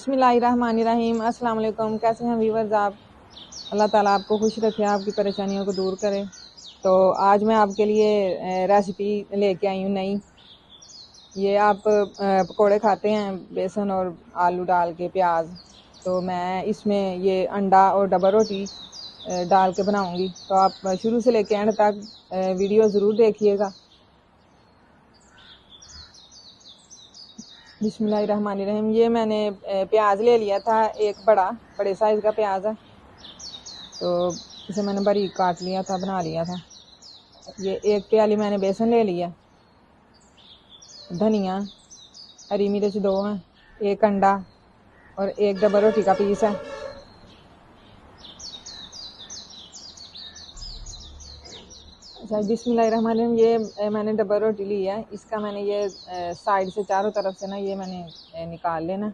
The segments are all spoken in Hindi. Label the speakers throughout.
Speaker 1: बिस्मिल्लाहिर्रहमानिर्रहीम। अस्सलाम वालेकुम। कैसे हैं व्यूअर्स आप? अल्लाह ताला आपको खुश रखे, आपकी परेशानियों को दूर करे। तो आज मैं आपके लिए रेसिपी लेके आई हूँ नई। ये आप पकोड़े खाते हैं बेसन और आलू डाल के, प्याज। तो मैं इसमें ये अंडा और डबल रोटी डाल के बनाऊंगी। तो आप शुरू से लेके एंड तक वीडियो ज़रूर देखिएगा। बिस्मिल्लाहिर्रहमानिर्रहीम। ये मैंने प्याज ले लिया था, एक बड़े साइज़ का प्याज है। तो इसे मैंने बारीक काट लिया था, बना लिया था। ये एक प्याली मैंने बेसन ले लिया, धनिया, हरी मिर्च 2 हैं, एक अंडा और एक डबल रोटी का पीस है। अच्छा, बिस्मिल्लाहिर्रहमानिर्रहीम। ये मैंने डबल रोटी ली है। इसका मैंने ये साइड से चारों तरफ से ना ये मैंने निकाल लेना।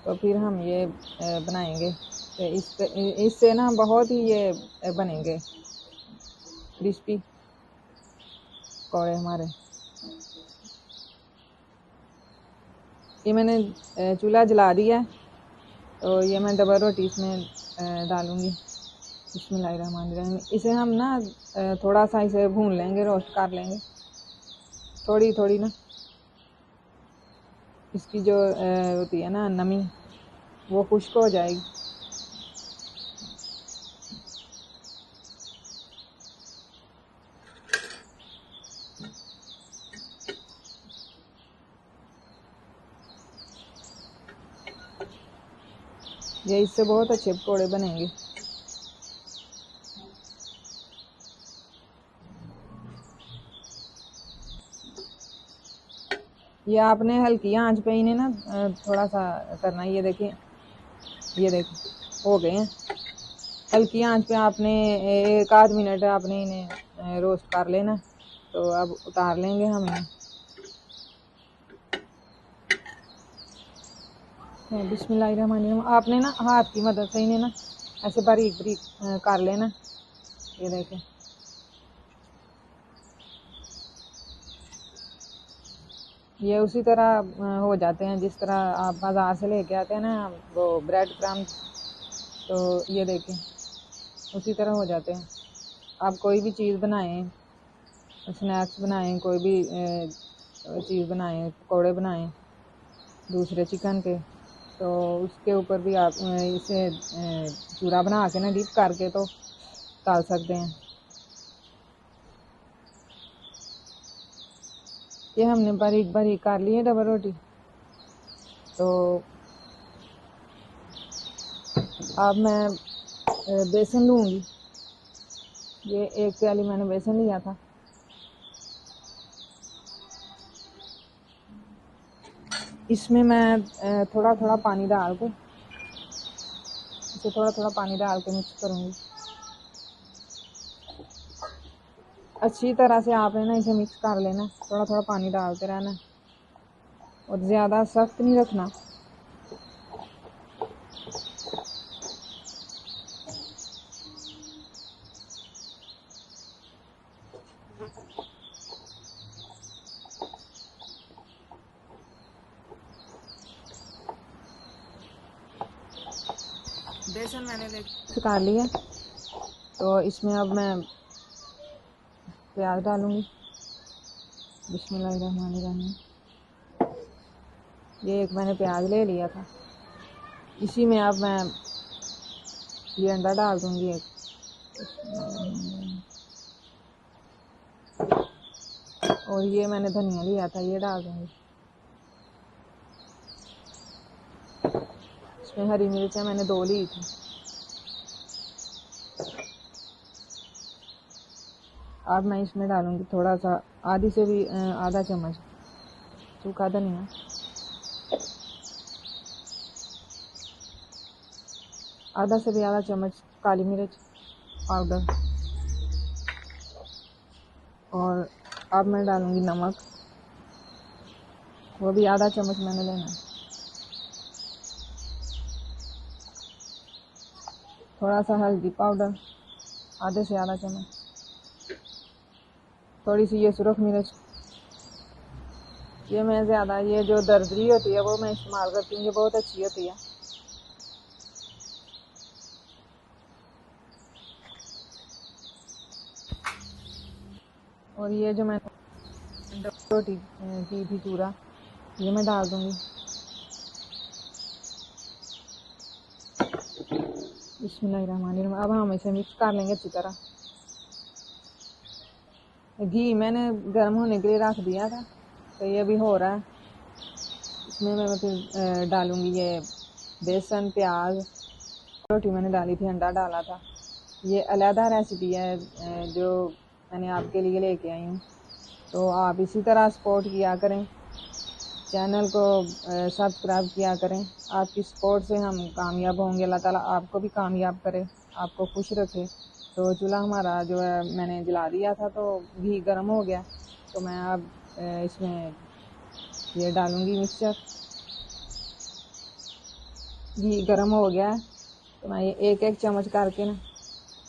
Speaker 1: तो फिर हम ये बनाएंगे। तो इससे ना बहुत ही ये बनेंगे क्रिस्पी पकौड़े हमारे। ये मैंने चूल्हा जला दिया है। तो ये मैं डबल रोटी इसमें डालूंगी। बिस्मिल्लाहिर्रहमानिर्रहीम। इसे हम ना थोड़ा सा इसे भून लेंगे, रोस्ट कर लेंगे थोड़ी थोड़ी ना। इसकी जो होती है ना नमी, वो खुश्क हो जाएगी। ये इससे बहुत अच्छे पकौड़े बनेंगे। ये आपने हल्की आंच पे इन्हें ना थोड़ा सा करना है। ये देखिए हो गए हैं। हल्की आंच पे आपने 1 आध मिनट आपने इन्हें रोस्ट कर लेना। तो अब उतार लेंगे हम इन्हें। बिस्मिल्लाहिर्रहमानिर्रहीम। आपने ना हाथ की मदद से इन्हें ना ऐसे बारीक बारीक कर लेना। ये देखें, ये उसी तरह हो जाते हैं जिस तरह आप बाज़ार से लेके आते हैं ना वो ब्रेड क्रम्स। तो ये देखें, उसी तरह हो जाते हैं। आप कोई भी चीज़ बनाएं, स्नैक्स बनाएं, कोई भी चीज़ बनाएं, पकौड़े बनाएं दूसरे चिकन के, तो उसके ऊपर भी आप इसे चूरा बना के ना डिप करके तो डाल सकते हैं। ये हमने बारीक बारीक कर ली है डबल रोटी। तो अब मैं बेसन लूँगी। ये 1 प्याली मैंने बेसन लिया था। इसमें मैं थोड़ा थोड़ा पानी डाल के इसे थोड़ा थोड़ा पानी डाल के मिक्स करूँगी। अच्छी तरह से आपने ना इसे मिक्स कर लेना, थोड़ा थोड़ा पानी डालते रहना और ज़्यादा सख्त नहीं रखना। बेसन मैंने कर लिया। तो इसमें अब मैं प्याज डालूँगी। बिस्मिल्लाहिर्रहमानिर्रहीम। ये एक मैंने प्याज ले लिया था। इसी में अब मैं ये अंडा डाल दूँगी एक। और ये मैंने धनिया लिया था, ये डाल दूँगी। इसमें हरी मिर्चें मैंने 2 ली थी। अब मैं इसमें डालूँगी थोड़ा सा, आधी से भी आधा चम्मच सूखा धनिया, आधा से भी आधा चम्मच काली मिर्च पाउडर, और अब मैं डालूँगी नमक, वो भी आधा चम्मच मैंने लेना है। थोड़ा सा हल्दी पाउडर, आधे से आधा चम्मच। थोड़ी सी ये सुरख मिर्च, ये मैं ज़्यादा ये जो दरदरी होती है वो मैं इस्तेमाल करती हूँ, ये बहुत अच्छी होती है। और ये जो मैंने रोटी की थी चूरा, ये मैं डाल दूँगी। बिस्मिल्लाहिर्रहमानिर्रहीम। अब हम इसे मिक्स कर लेंगे अच्छी तरह। घी मैंने गर्म होने के लिए रख दिया था, तो ये अभी हो रहा है। इसमें मैं फिर डालूँगी ये बेसन, प्याज, रोटी मैंने डाली थी, अंडा डाला था। ये अलहदा रेसिपी है जो मैंने आपके लिए लेके आई हूँ। तो आप इसी तरह सपोर्ट किया करें, चैनल को सब्सक्राइब किया करें। आपकी सपोर्ट से हम कामयाब होंगे। अल्लाह ताला आपको भी कामयाब करे, आपको खुश रखे। तो चूल्हा हमारा जो है मैंने जला दिया था, तो घी गर्म हो गया। तो मैं अब इसमें ये डालूँगी मिक्सचर। घी गर्म हो गया है, तो मैं ये एक एक चम्मच करके ना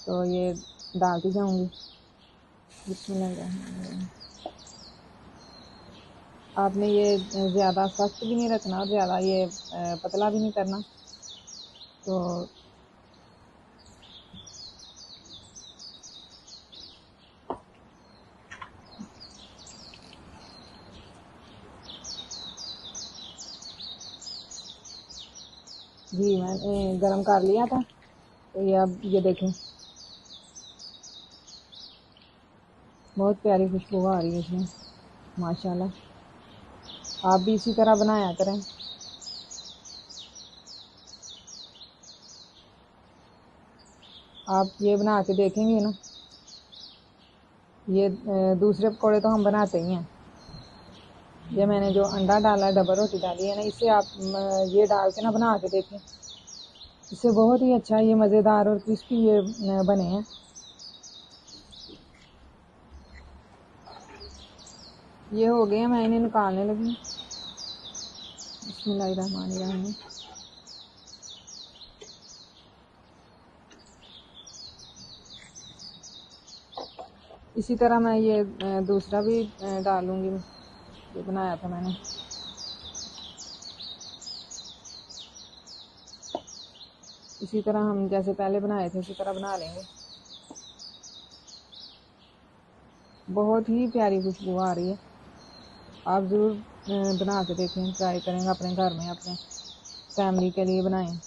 Speaker 1: तो ये डालती जाऊँगी। बिस्मिल्लाह। आपने ये ज़्यादा सख्त भी नहीं रखना और ज़्यादा ये पतला भी नहीं करना। तो घी मैंने गरम कर लिया था, तो ये अब ये देखें बहुत प्यारी खुशबू आ रही है इसमें, माशाल्लाह। आप भी इसी तरह बनाया करें। आप ये बना के देखेंगे ना, ये दूसरे पकौड़े तो हम बनाते ही हैं। ये मैंने जो अंडा डाला है, डबल रोटी डाली है ना, इससे आप ये डाल के ना बना के देखें। इससे बहुत ही अच्छा ये मज़ेदार और क्रिस्पी ये बने हैं। ये हो गए, मैं इन्हें निकालने लगी। बिस्मिल्लाहिर्रहमानिर्रहीम। इसी तरह मैं ये दूसरा भी डालूँगी, ये बनाया था मैंने। इसी तरह हम जैसे पहले बनाए थे उसी तरह बना लेंगे। बहुत ही प्यारी खुशबू आ रही है। आप ज़रूर बना के देखें, ट्राई करेंगे अपने घर में, अपने फैमिली के लिए बनाएं।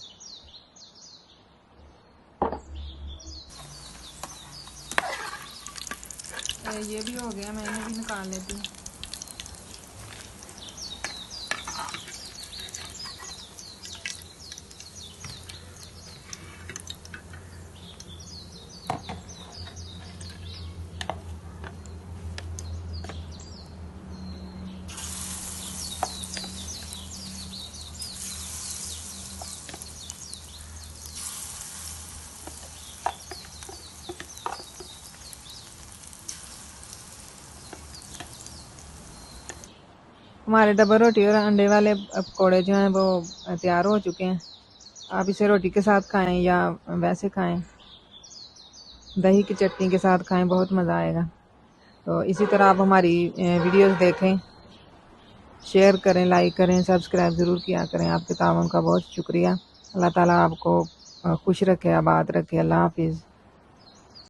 Speaker 1: ये भी हो गया, मैं इन्हें भी निकाल लेती हूँ। हमारे डबल रोटी और अंडे वाले पकौड़े जो हैं वो तैयार हो चुके हैं। आप इसे रोटी के साथ खाएं या वैसे खाएं, दही की चटनी के साथ खाएं, बहुत मज़ा आएगा। तो इसी तरह आप हमारी वीडियोस देखें, शेयर करें, लाइक करें, सब्सक्राइब ज़रूर किया करें। आपके ताउन का बहुत शुक्रिया। अल्लाह ताला आपको खुश रखे, आबाद रखे। अल्लाह हाफिज़।